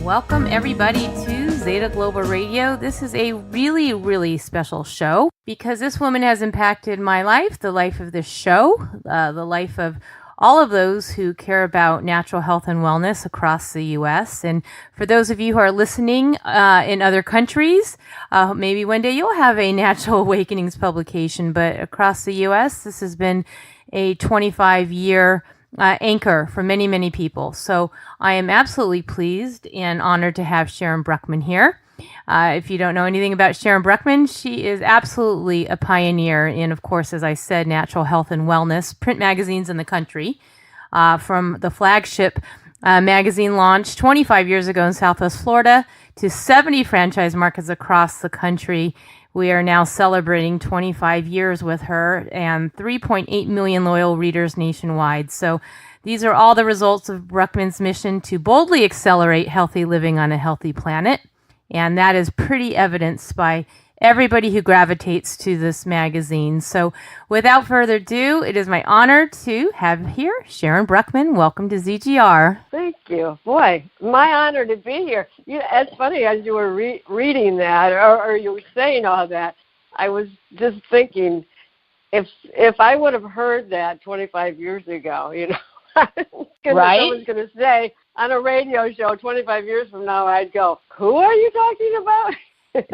Welcome everybody to Zeta Global Radio. This is a really, really special show because this woman has impacted my life, the life of this show, the life of all of those who care about natural health and wellness across the U.S. And for those of you who are listening in other countries, maybe one day you'll have a Natural Awakenings publication, but across the U.S., this has been a 25-year anchor for many, many people. So I am absolutely pleased and honored to have Sharon Bruckman here. If you don't know anything about Sharon Bruckman, she is absolutely a pioneer in, of course, as I said, natural health and wellness, print magazines in the country. From the flagship magazine launched 25 years ago in Southwest Florida to 70 franchise markets across the country. We are now celebrating 25 years with her and 3.8 million loyal readers nationwide. So these are all the results of Bruckman's mission to boldly accelerate healthy living on a healthy planet. And that is pretty evidenced by everybody who gravitates to this magazine. So without further ado, it is my honor to have here Sharon Bruckman. Welcome to ZGR. Thank you. Boy, my honor to be here. It's funny, as you were reading that, or you were saying all that, I was just thinking, if I would have heard that 25 years ago, Right? Someone's going to say on a radio show 25 years from now, I'd go, who are you talking about?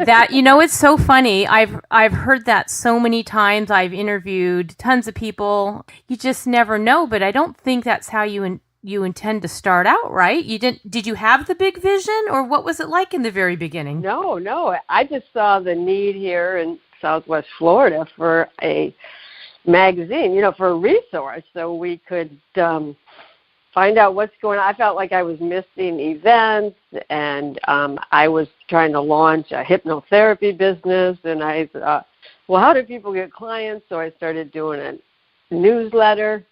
That, it's so funny. I've heard that so many times. I've interviewed tons of people. You just never know, but I don't think that's how you intend to start out, right? Did you have the big vision, or what was it like in the very beginning? No. I just saw the need here in Southwest Florida for a magazine, for a resource so we could find out what's going on. I felt like I was missing events, and I was trying to launch a hypnotherapy business, and I thought, well, how do people get clients? So I started doing a newsletter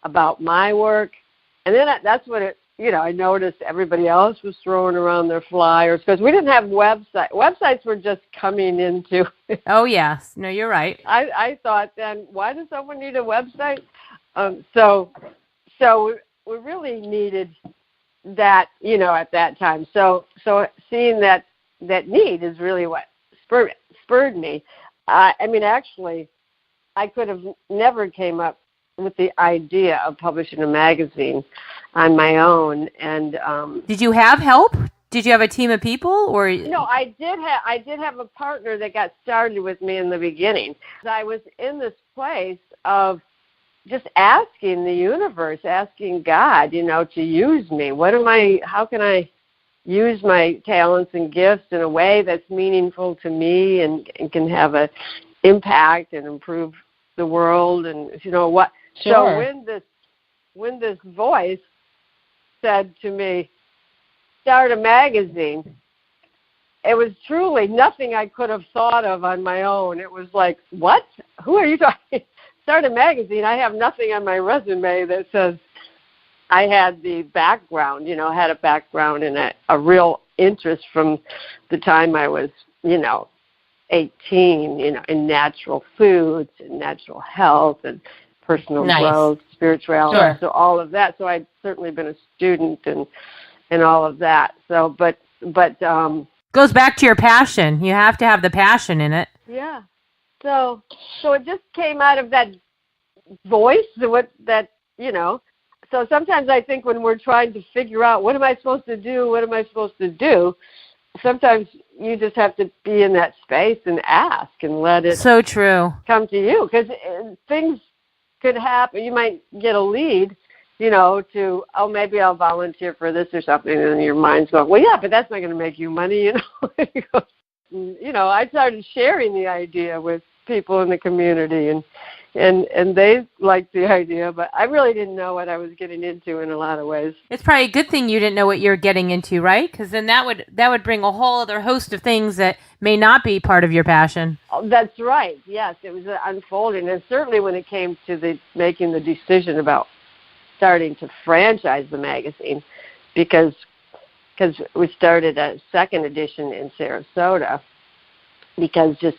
about my work, and then that's what I noticed everybody else was throwing around their flyers because we didn't have websites. Websites were just coming into. Oh, yes. No, you're right. I thought then, why does someone need a website? So we really needed that, at that time. So seeing that need is really what spurred me. Actually, I could have never came up with the idea of publishing a magazine on my own. And did you have help? Did you have a team of people, or no? I did have a partner that got started with me in the beginning. I was in this place of just asking the universe, asking God, to use me. How can I use my talents and gifts in a way that's meaningful to me and can have an impact and improve the world? And what? Sure. So when this voice said to me, start a magazine, it was truly nothing I could have thought of on my own. It was like, what? Who are you talking? Start a magazine. I have nothing on my resume that says I had the background, had a background and a real interest from the time I was, 18, in natural foods and natural health and personal growth, spirituality, Sure. So all of that. So I'd certainly been a student and all of that. So, but goes back to your passion. You have to have the passion in it. Yeah. So it just came out of that voice, So sometimes I think when we're trying to figure out what am I supposed to do, sometimes you just have to be in that space and ask and let it so true come to you, because things could happen. You might get a lead, to, maybe I'll volunteer for this or something, and then your mind's going, well, yeah, but that's not going to make you money, I started sharing the idea with people in the community, and they liked the idea, but I really didn't know what I was getting into in a lot of ways. It's probably a good thing you didn't know what you were getting into, right? Because then that would bring a whole other host of things that may not be part of your passion. Oh, that's right. Yes, it was unfolding, and certainly when it came to making the decision about starting to franchise the magazine, because we started a second edition in Sarasota, because just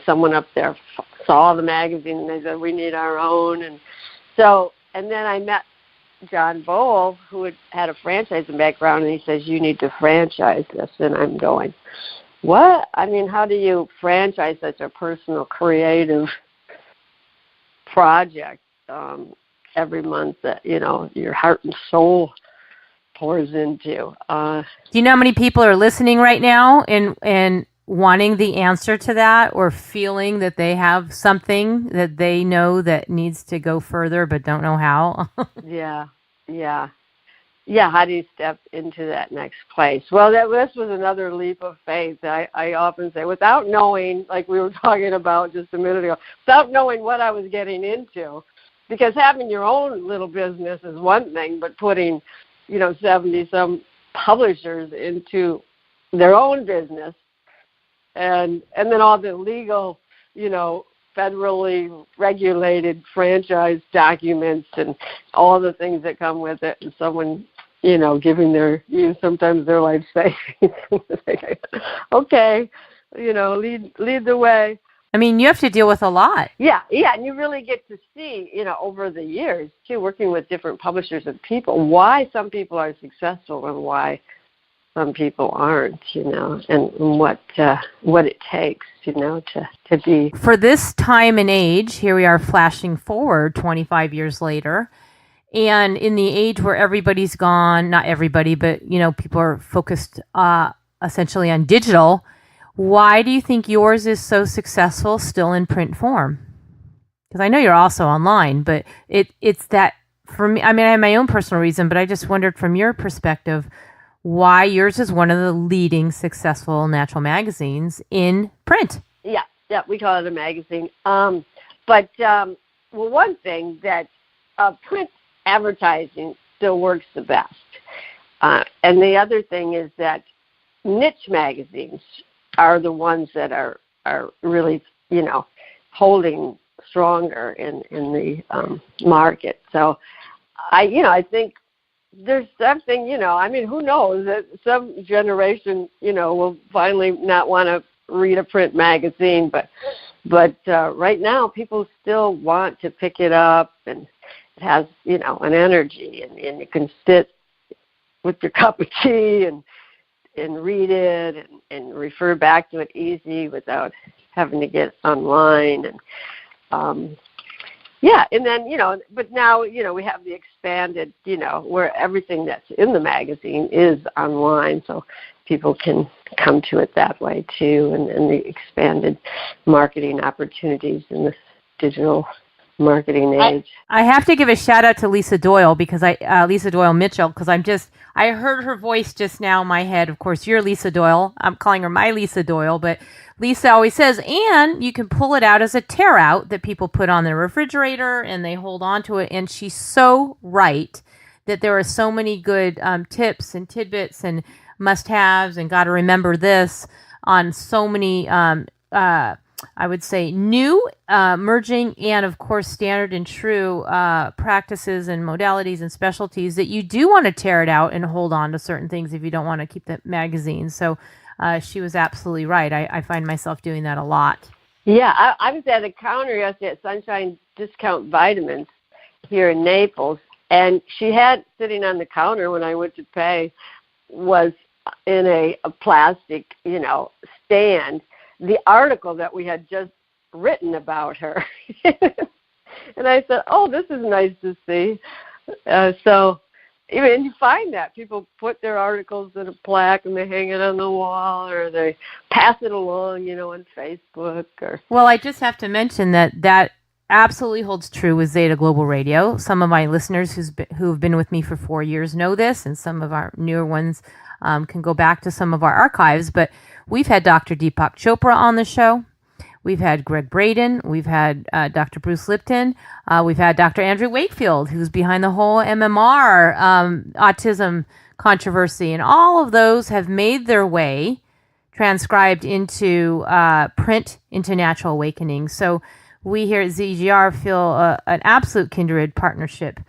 someone up there saw the magazine and they said, we need our own. And then I met John Bowl, who had a franchising background, and he says, you need to franchise this. And I'm going, what? I mean, how do you franchise such a personal, creative project every month that, your heart and soul pours into? Do you know how many people are listening right now and wanting the answer to that, or feeling that they have something that they know that needs to go further but don't know how? Yeah. How do you step into that next place? Well, this was another leap of faith. I often say, without knowing, like we were talking about just a minute ago, without knowing what I was getting into, because having your own little business is one thing, but putting 70-some publishers into their own business, and then all the legal, federally regulated franchise documents and all the things that come with it, and someone, giving sometimes their life savings. Okay, lead the way. I mean, you have to deal with a lot. Yeah, and you really get to see, over the years, too, working with different publishers and people, why some people are successful and why some people aren't, and what it takes, to be. For this time and age, here we are flashing forward 25 years later, and in the age where everybody's gone, not everybody, but, people are focused essentially on digital. Why do you think yours is so successful still in print form? Because I know you're also online, but it's that, for me, I mean, I have my own personal reason, but I just wondered from your perspective, why yours is one of the leading successful natural magazines in print. Yeah, we call it a magazine. But one thing that print advertising still works the best. And the other thing is that niche magazines are the ones that are really, holding stronger in the market. So I think there's something, who knows, that some generation, will finally not want to read a print magazine, but right now people still want to pick it up, and it has, an energy, and you can sit with your cup of tea and read it and refer back to it easy without having to get online. And and then, but now, we have the expanded, where everything that's in the magazine is online, so people can come to it that way too, and the expanded marketing opportunities in this digital marketing age. I have to give a shout out to Lisa Doyle, because Lisa Doyle Mitchell, because I heard her voice just now in my head. Of course, you're Lisa Doyle. I'm calling her my Lisa Doyle, but Lisa always says, and you can pull it out as a tear out that people put on their refrigerator and they hold on to it. And she's so right that there are so many good tips and tidbits and must-haves and got to remember this on so many, I would say, new, merging, and of course standard and true practices and modalities and specialties that you do want to tear it out and hold on to certain things if you don't want to keep the magazine. So she was absolutely right. I find myself doing that a lot. Yeah, I was at a counter yesterday at Sunshine Discount Vitamins here in Naples, and she had sitting on the counter when I went to pay was in a plastic, stand, the article that we had just written about her. And I said, oh, this is nice to see. So even you find that people put their articles in a plaque and they hang it on the wall, or they pass it along, on Facebook. Well, I just have to mention that absolutely holds true with Zeta Global Radio. Some of my listeners who've been with me for 4 years know this, and some of our newer ones can go back to some of our archives. But we've had Dr. Deepak Chopra on the show. We've had Greg Braden. We've had Dr. Bruce Lipton. We've had Dr. Andrew Wakefield, who's behind the whole MMR autism controversy. And all of those have made their way transcribed into print, into Natural Awakening. So we here at ZGR feel an absolute kindred partnership,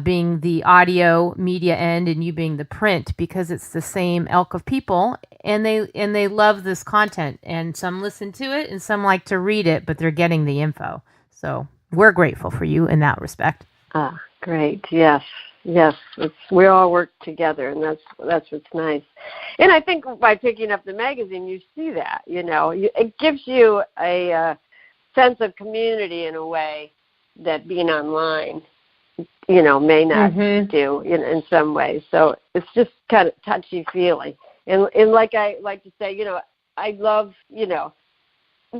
being the audio media end and you being the print, because it's the same ilk of people, and they love this content, and some listen to it and some like to read it, but they're getting the info. So we're grateful for you in that respect. Great. Yes. Yes, we all work together, and that's what's nice. And I think by picking up the magazine, you see that. It gives you a sense of community in a way that being online, may not do in some ways. So it's just kind of touchy-feely. And like I like to say, I love,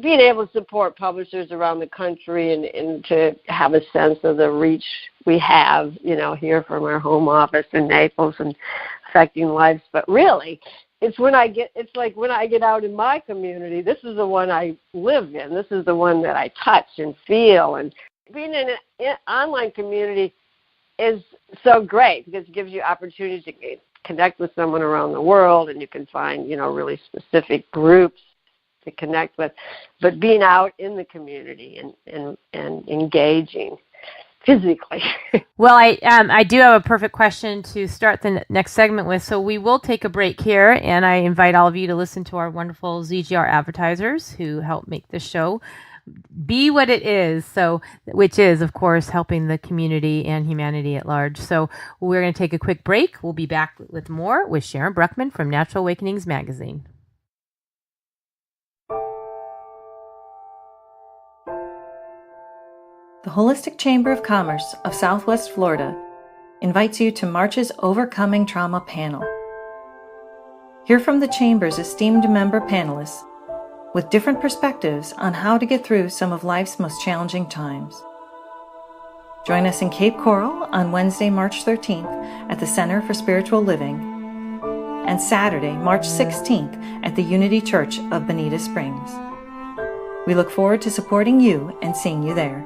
being able to support publishers around the country and to have a sense of the reach we have, here from our home office in Naples and affecting lives. But really, it's when I get out in my community, this is the one I live in. This is the one that I touch and feel. And being in an online community is so great because it gives you opportunities to connect with someone around the world, and you can find, really specific groups to connect with. But being out in the community and engaging physically. Well, I do have a perfect question to start the next segment with. So we will take a break here, and I invite all of you to listen to our wonderful ZGR advertisers who help make this show be what it is. So, which is, of course, helping the community and humanity at large. So we're going to take a quick break. We'll be back with more with Sharon Bruckman from Natural Awakenings magazine. The Holistic Chamber of Commerce of Southwest Florida invites you to March's Overcoming Trauma panel. Hear from the Chamber's esteemed member panelists with different perspectives on how to get through some of life's most challenging times. Join us in Cape Coral on Wednesday, March 13th at the Center for Spiritual Living, and Saturday, March 16th at the Unity Church of Bonita Springs. We look forward to supporting you and seeing you there.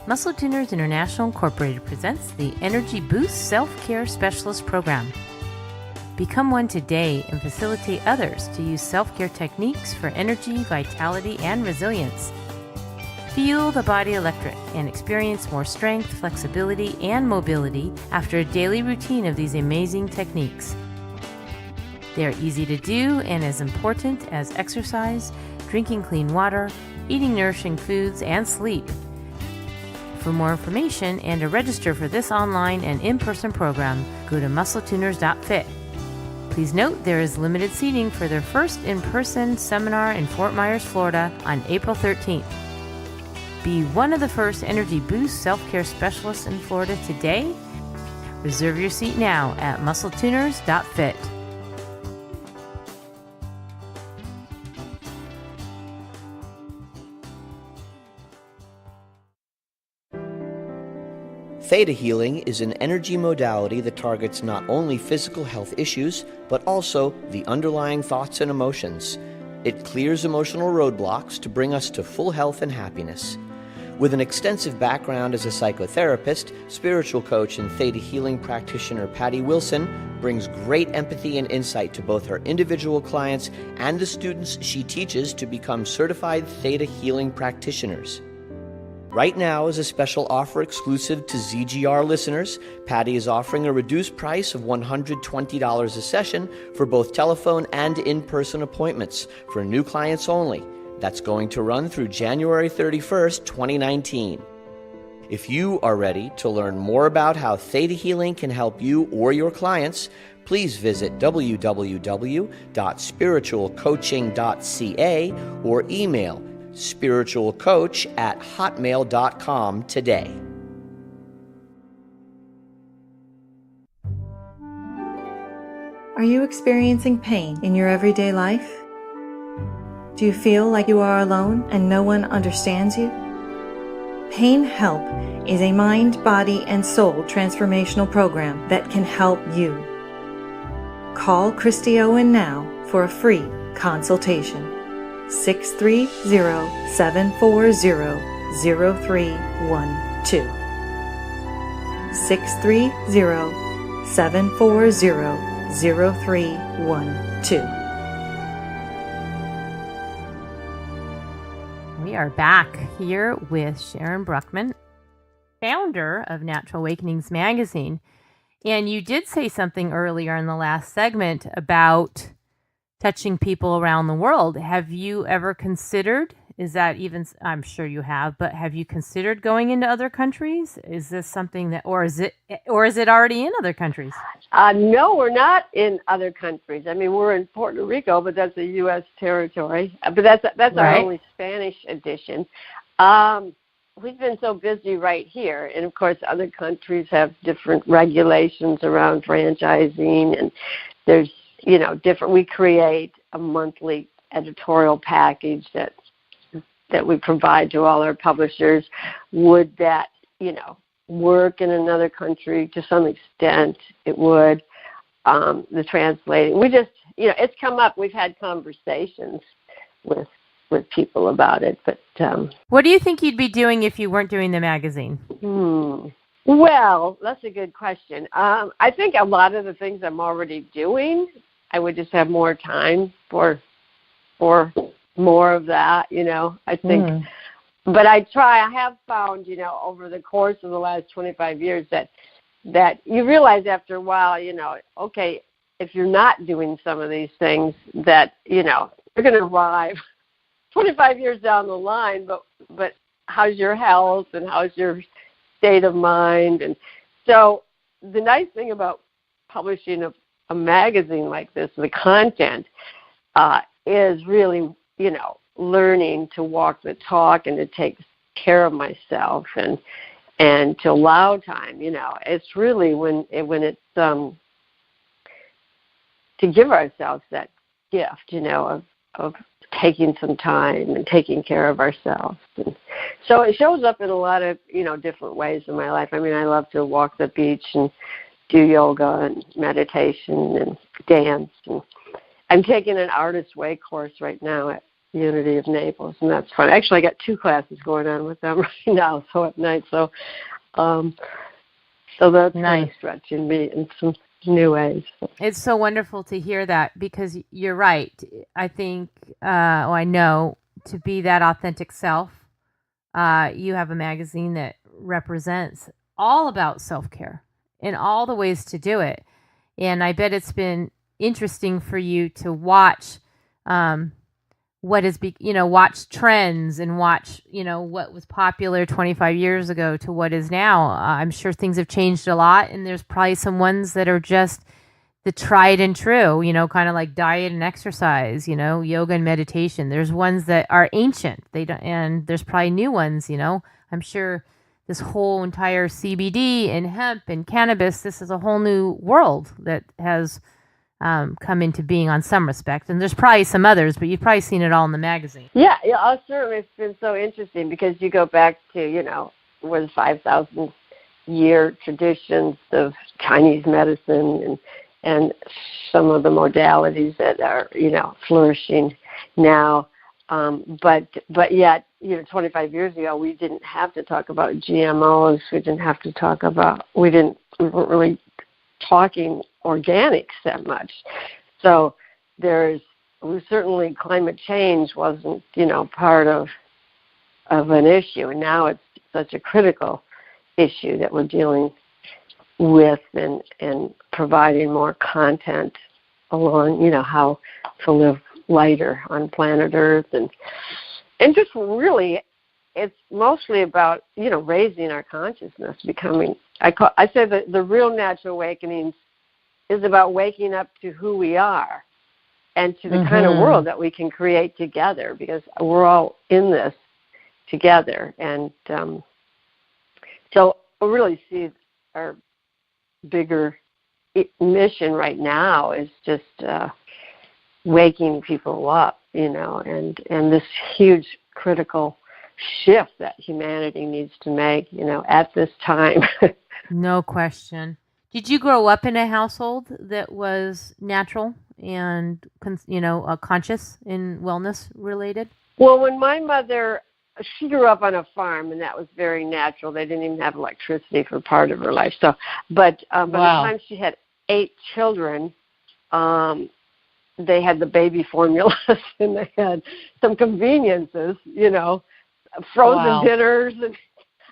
Muscle Tuners International Incorporated presents the Energy Boost Self-Care Specialist Program. Become one today and facilitate others to use self-care techniques for energy, vitality, and resilience. Feel the body electric and experience more strength, flexibility, and mobility after a daily routine of these amazing techniques. They are easy to do and as important as exercise, drinking clean water, eating nourishing foods, and sleep. For more information and to register for this online and in-person program, go to muscletuners.fit. Please note there is limited seating for their first in-person seminar in Fort Myers, Florida on April 13th. Be one of the first Energy Boost self-care specialists in Florida today. Reserve your seat now at muscletuners.fit. Theta healing is an energy modality that targets not only physical health issues, but also the underlying thoughts and emotions. It clears emotional roadblocks to bring us to full health and happiness. With an extensive background as a psychotherapist, spiritual coach, and Theta healing practitioner Patty Wilson brings great empathy and insight to both her individual clients and the students she teaches to become certified Theta healing practitioners. Right now, as a special offer exclusive to ZGR listeners, Patty is offering a reduced price of $120 a session for both telephone and in-person appointments for new clients only. That's going to run through January 31st, 2019. If you are ready to learn more about how Theta Healing can help you or your clients, please visit www.spiritualcoaching.ca or email spiritualcoach@hotmail.com today. Are you experiencing pain in your everyday life? Do you feel like you are alone and no one understands you? Pain Help is a mind, body, and soul transformational program that can help you. Call Christy Owen now for a free consultation. 630-740-0312. 630-740-0312. We are back here with Sharon Bruckman, founder of Natural Awakenings magazine. And you did say something earlier in the last segment about touching people around the world. Have you ever considered Is that even, I'm sure you have, but have you considered going into other countries? Is this something that, or is it already in other countries? No, we're not in other countries. I mean, we're in Puerto Rico, but that's a U.S. territory. But that's Right. our only Spanish edition. We've been so busy right here, and of course, other countries have different regulations around franchising, and there's different. We create a monthly editorial package that we provide to all our publishers. Would that work in another country? To some extent it would. The translating, we just it's come up. We've had conversations with people about it, but what do you think you'd be doing if you weren't doing the magazine? Well, that's a good question. I think a lot of the things I'm already doing, I would just have more time for more of that, I think. But I have found, over the course of the last 25 years that you realize after a while, okay, if you're not doing some of these things, that, you're going to arrive 25 years down the line, but how's your health and how's your state of mind? And so the nice thing about publishing a magazine like this, the content, is really, learning to walk the talk and to take care of myself and to allow time. It's really when it's to give ourselves that gift, of taking some time and taking care of ourselves. And so it shows up in a lot of different ways in my life. I mean, I love to walk the beach and do yoga and meditation and dance. And I'm taking an Artist Way course right now at Unity of Naples, and that's fun. Actually, I got 2 classes going on with them right now, so at night. So that's nice. Kind of stretching me in some new ways. It's so wonderful to hear that, because you're right. I think, I know, to be that authentic self, you have a magazine that represents all about self-care in all the ways to do it. And I bet it's been interesting for you to watch watch trends and watch, what was popular 25 years ago to what is now. I'm sure things have changed a lot, and there's probably some ones that are just the tried and true, kind of like diet and exercise, yoga and meditation. There's ones that are ancient. And there's probably new ones, I'm sure this whole entire CBD and hemp and cannabis, this is a whole new world that has come into being on some respect. And there's probably some others, but you've probably seen it all in the magazine. Yeah, certainly. It's been so interesting because you go back to, more than 5,000-year traditions of Chinese medicine and some of the modalities that are, flourishing now. But yet, 25 years ago, we didn't have to talk about GMOs. We weren't really talking organics that much. So certainly climate change wasn't, part of an issue. And now it's such a critical issue that we're dealing with and providing more content along, how to live lighter on planet Earth. And just really, it's mostly about, raising our consciousness, becoming, I say that the real natural awakening is about waking up to who we are and to the kind of world that we can create together, because we're all in this together. And so I really see our bigger mission right now is just waking people up, and this huge critical shift that humanity needs to make, at this time. No question. Did you grow up in a household that was natural and, conscious and wellness related? Well, when my mother, she grew up on a farm, and that was very natural. They didn't even have electricity for part of her life. So, but by the time she had 8 children, they had the baby formulas, and they had some conveniences, frozen dinners. And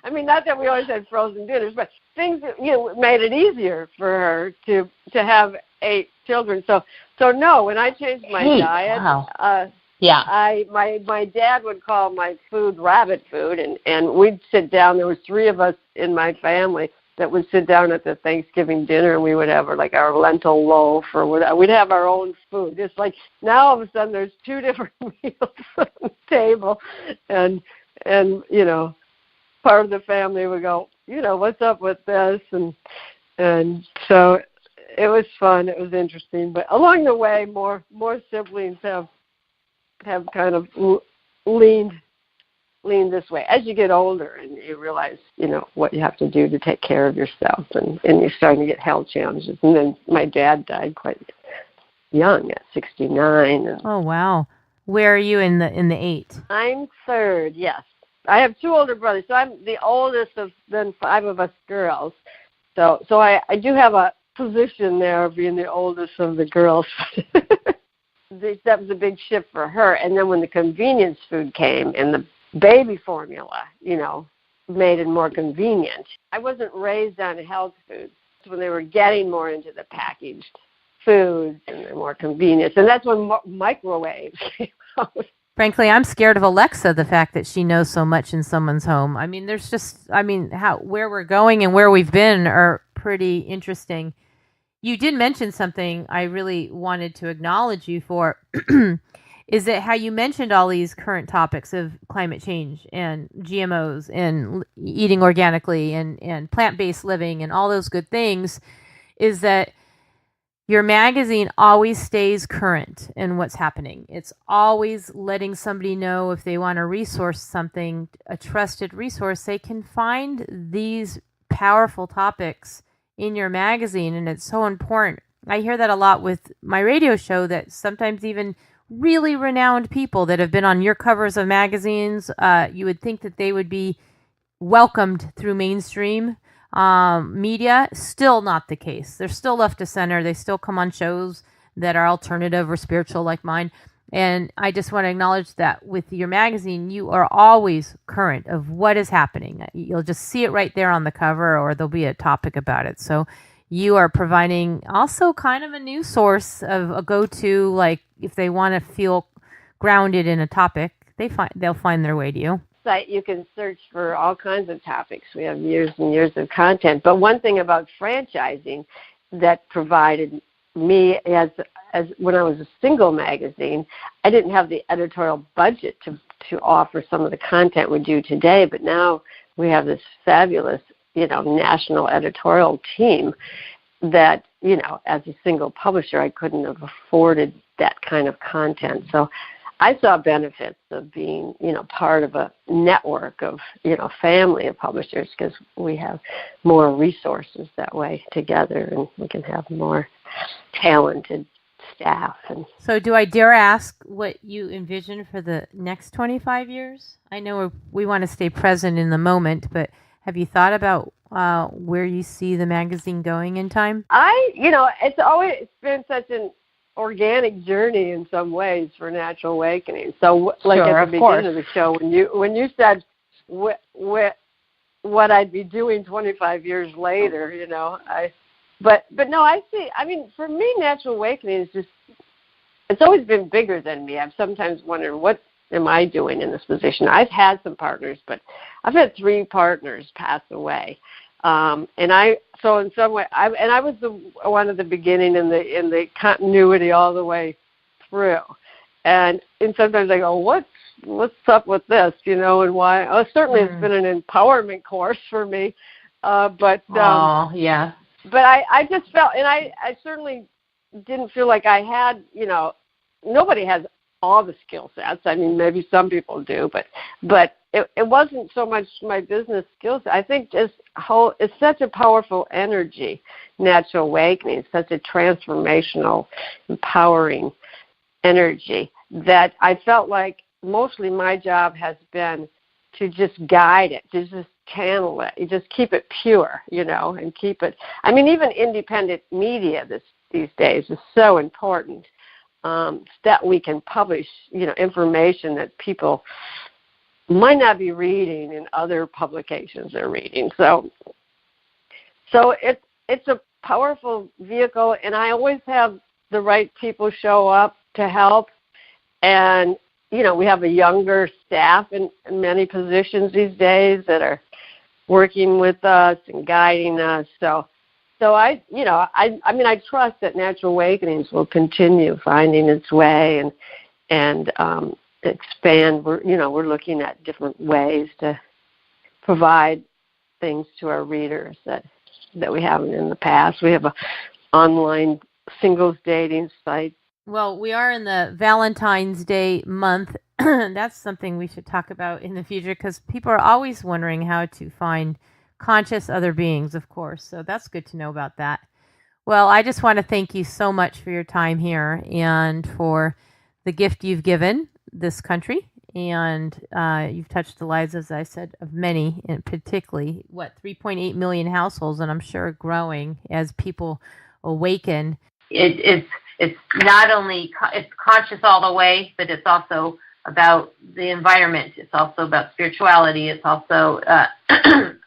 I mean, not that we always had frozen dinners, but things that, made it easier for her to have 8 children. So no, when I changed my diet, Yeah. My dad would call my food rabbit food, and we'd sit down. There was 3 of us in my family that would sit down at the Thanksgiving dinner, and we would have like our lentil loaf or whatever. We'd have our own food. It's like now all of a sudden there's 2 different meals on the table, and you know, part of the family would go, you know, what's up with this, and so it was fun. It was interesting, but along the way, more siblings have kind of leaned this way as you get older, and you realize, you know, what you have to do to take care of yourself, and you're starting to get health challenges. And then my dad died quite young at 69. And oh wow, where are you in the 8? I'm 3rd. Yes, I have 2 older brothers, so I'm the oldest of then 5 of us girls. So I do have a position there of being the oldest of the girls. That was a big shift for her. And then when the convenience food came and the baby formula, you know, made it more convenient. I wasn't raised on health foods. When they were getting more into the packaged foods and the more convenience, and that's when microwaves came out. Frankly, I'm scared of Alexa, the fact that she knows so much in someone's home. I mean, where we're going and where we've been are pretty interesting. You did mention something I really wanted to acknowledge you for, is that how you mentioned all these current topics of climate change and GMOs and eating organically and plant-based living and all those good things, is that your magazine always stays current in what's happening. It's always letting somebody know if they want to resource something, a trusted resource, they can find these powerful topics in your magazine, and it's so important. I hear that a lot with my radio show, that sometimes even really renowned people that have been on your covers of magazines, you would think that they would be welcomed through mainstream media. Still not the case. They're still left of center. They still come on shows that are alternative or spiritual like mine. And I just want to acknowledge that with your magazine, you are always current of what is happening. You'll just see it right there on the cover, or there'll be a topic about it. So you are providing also kind of a new source of a go-to, like if they want to feel grounded in a topic, they'll find their way to you. Site, you can search for all kinds of topics. We have years and years of content. But one thing about franchising that provided me as when I was a single magazine, I didn't have the editorial budget to offer some of the content we do today, but now we have this fabulous, you know, national editorial team that, you know, as a single publisher, I couldn't have afforded that kind of content. So I saw benefits of being, you know, part of a network of, you know, family of publishers, because we have more resources that way together, and we can have more talented staff. And so do I dare ask what you envision for the next 25 years? I know we want to stay present in the moment, but have you thought about where you see the magazine going in time? You know, it's been such an organic journey in some ways for Natural Awakening. So like sure, at the beginning of the show, when you said what I'd be doing 25 years later, you know, But no, I see. I mean, for me, Natural Awakening is it's always been bigger than me. I've sometimes wondered, what am I doing in this position? I've had some partners, but I've had 3 partners pass away. So in some way, I was the one at the beginning in the continuity all the way through. And sometimes I go, what's up with this, you know, and why? Oh, certainly it's been an empowerment course for me. Yeah. But I just felt, and I certainly didn't feel like I had, you know, nobody has all the skill sets. I mean, maybe some people do, but it wasn't so much my business skills. I think it's such a powerful energy, Natural Awakening, such a transformational, empowering energy, that I felt like mostly my job has been to just guide it, to just channel it, you just keep it pure, you know, and keep it. I mean, even independent media these days is so important, that we can publish, you know, information that people might not be reading in other publications they're reading. So it's a powerful vehicle, and I always have the right people show up to help, and we have a younger staff in many positions these days that are working with us and guiding us. So I trust that Natural Awakenings will continue finding its way and expand. We're looking at different ways to provide things to our readers that we haven't in the past. We have an online singles dating site. Well, we are in the Valentine's Day month. That's something we should talk about in the future because people are always wondering how to find conscious other beings, of course. So that's good to know about that. Well, I just want to thank you so much for your time here and for the gift you've given this country. And you've touched the lives, as I said, of many, and particularly, 3.8 million households, and I'm sure growing as people awaken. It's not only it's conscious all the way, but it's also about the environment. It's also about spirituality. It's also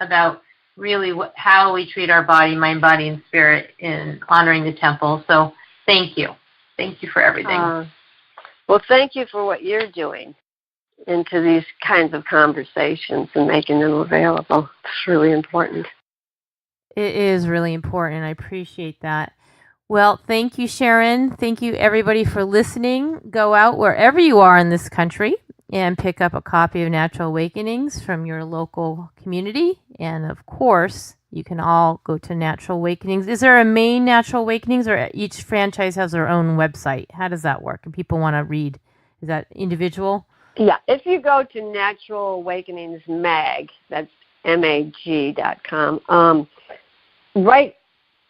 about really how we treat our body, mind, body, and spirit in honoring the temple. So thank you. Thank you for everything. Well, thank you for what you're doing into these kinds of conversations and making them available. It's really important. It is really important. I appreciate that. Well, thank you, Sharon. Thank you, everybody, for listening. Go out wherever you are in this country and pick up a copy of Natural Awakenings from your local community. And, of course, you can all go to Natural Awakenings. Is there a main Natural Awakenings, or each franchise has their own website? How does that work? And people want to read. Is that individual? Yeah. If you go to Natural Awakenings Mag, that's mag.com, right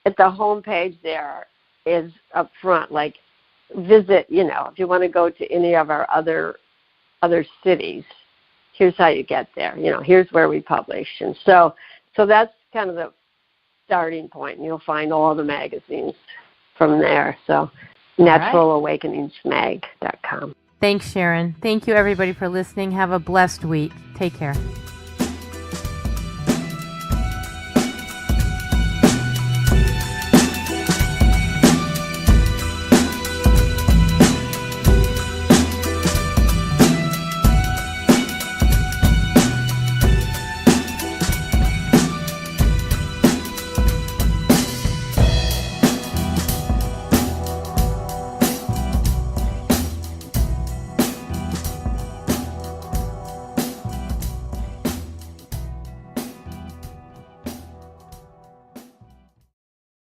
at the home page there is up front, like, visit, if you want to go to any of our other cities, here's how you get there. Here's where we publish. And so that's kind of the starting point. And you'll find all the magazines from there. So naturalawakeningsmag.com. Thanks, Sharon. Thank you, everybody, for listening. Have a blessed week. Take care.